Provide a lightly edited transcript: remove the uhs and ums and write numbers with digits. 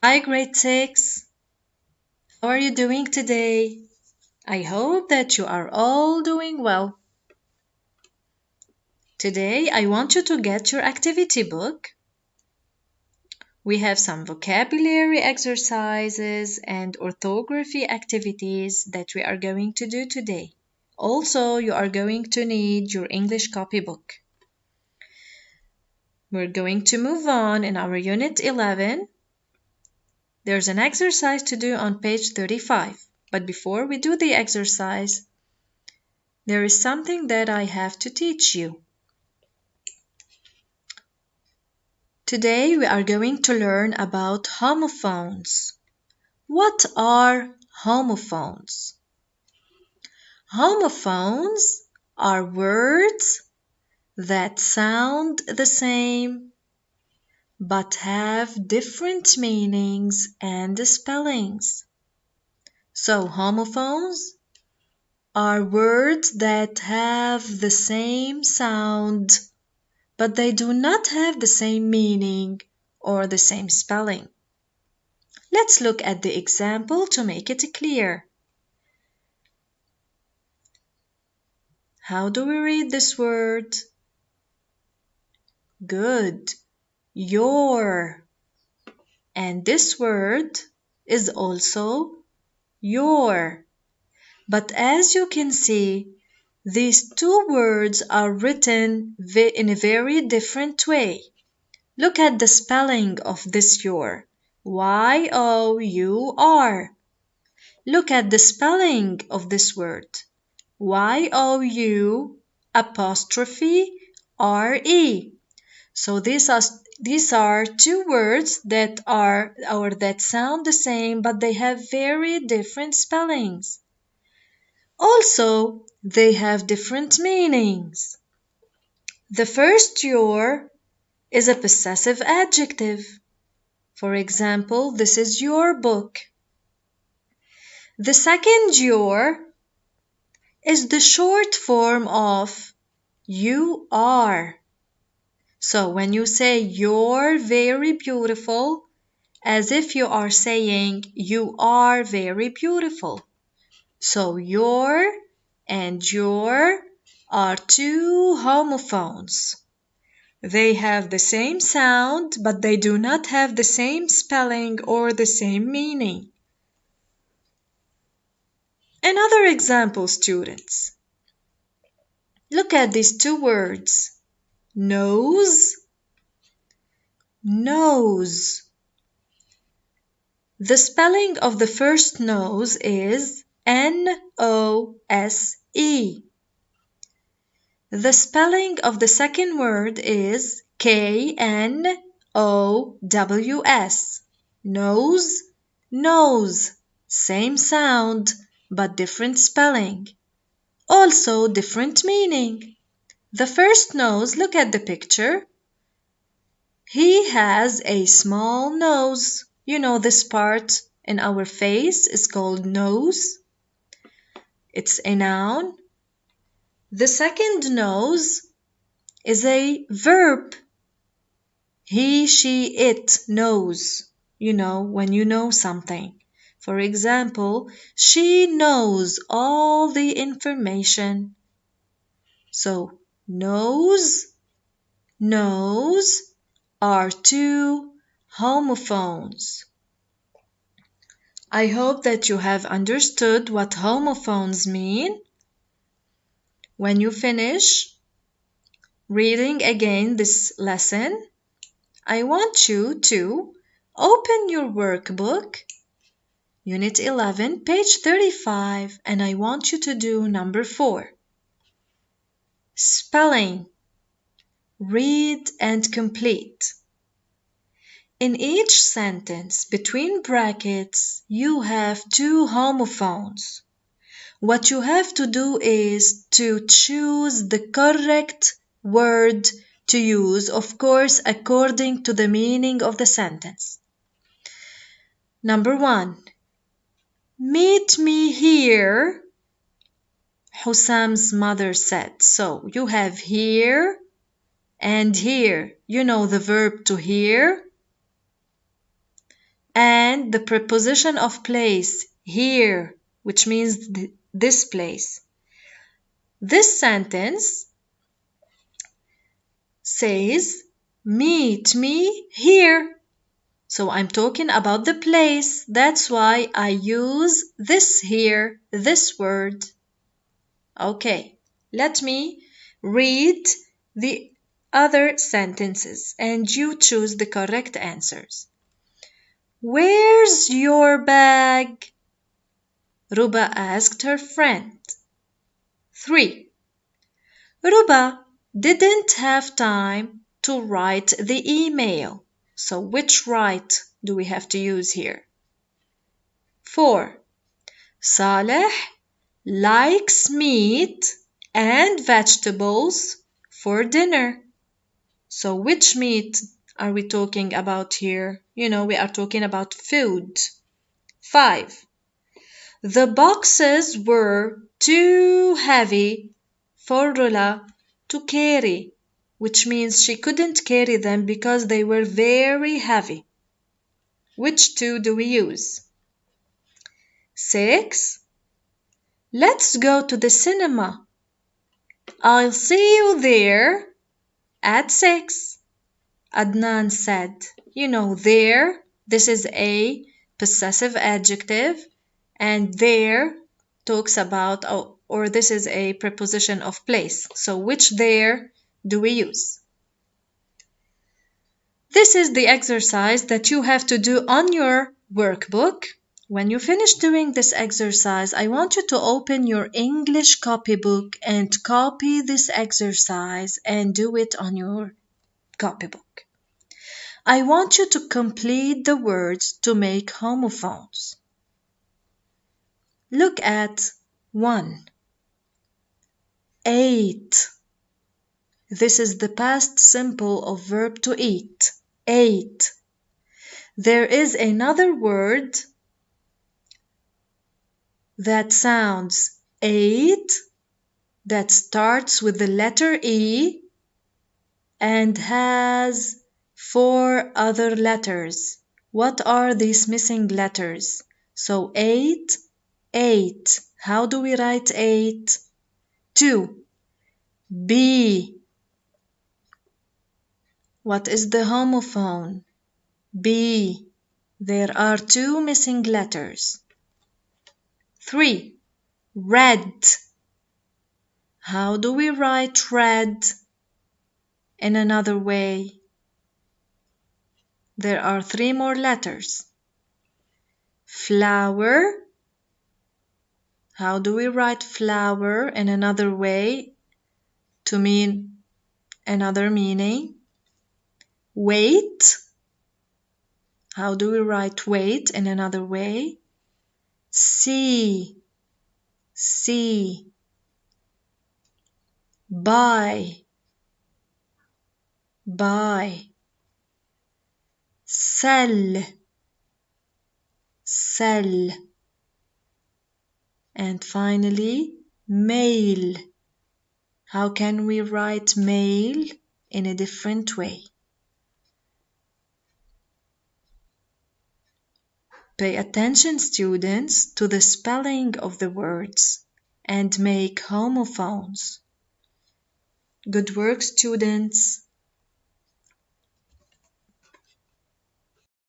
Hi, grade 6. How are you doing today? I hope that you are all doing well. Today, I want you to get your activity book. We have some vocabulary exercises and orthography activities that we are going to do today. Also, you are going to need your English copybook. We're going to move on in our Unit 11. There's an exercise to do on page 35. But before we do the exercise, there is something that I have to teach you. Today we are going to learn about homophones. What are homophones? Homophones are words that sound the same but have different meanings and spellings. So homophones are words that have the same sound but they do not have the same meaning or the same spelling. Let's look at the example to make it clear. How do we read this word? Good. Your. And this word is also your. But as you can see, these two words are written in a very different way. Look at the spelling of this your. Y-O-U-R. Look at the spelling of this word. Y-O-U''R-E. So these are two words that sound the same, but they have very different spellings. Also, they have different meanings. The first your is a possessive adjective. For example, this is your book. The second your is the short form of you are. So when you say you're very beautiful, as if you are saying you are very beautiful. So your and your are two homophones. They have the same sound, but they do not have the same spelling or the same meaning. Another example, students. Look at these two words. Nose, nose. The spelling of the first nose is N-O-S-E. The spelling of the second word is K-N-O-W-S. Nose, nose. Same sound, but different spelling. Also different meaning. The first nose, look at the picture. He has a small nose. You know this part in our face is called nose. It's a noun. The second nose is a verb. He, she, it knows. You know, when you know something. For example, she knows all the information. So, knows, knows are two homophones. I hope that you have understood what homophones mean. When you finish reading again this lesson, I want you to open your workbook, Unit 11, page 35, and I want you to do number 4. Spelling. Read and complete. In each sentence, between brackets, you have two homophones. What you have to do is to choose the correct word to use, of course, according to the meaning of the sentence. Number 1. Meet me here, Husam's mother said. So you have here and here. You know the verb to hear. and the preposition of place, here, which means this place. This sentence says, meet me here. So I'm talking about the place. That's why I use this here, this word. Okay, let me read the other sentences and you choose the correct answers. Where's your bag? Ruba asked her friend. 3. Ruba didn't have time to write the email. So which write do we have to use here? 4. Saleh likes meat and vegetables for dinner. So which meat are we talking about here? We are talking about food. 5. The boxes were too heavy for Rula to carry, which means she couldn't carry them because they were very heavy. Which two do we use? 6. Let's go to the cinema. I'll see you there at 6. Adnan said, there, this is a possessive adjective, and there talks about, or this is a preposition of place. So which there do we use? This is the exercise that you have to do on your workbook. When you finish doing this exercise, I want you to open your English copybook and copy this exercise and do it on your copybook. I want you to complete the words to make homophones. Look at 1. 8. This is the past simple of verb to eat. 8. There is another word that sounds 8 that starts with the letter E and has 4 other letters. What are these missing letters? So 8. How do we write 8? 2. B. What is the homophone? B. There are 2 missing letters. 3. Red. How do we write red in another way? There are 3 more letters. Flower. How do we write flower in another way to mean another meaning? Weight. How do we write weight in another way? C. Buy. Sell. And finally, mail. How can we write mail in a different way? Pay attention, students, to the spelling of the words and make homophones. Good work, students.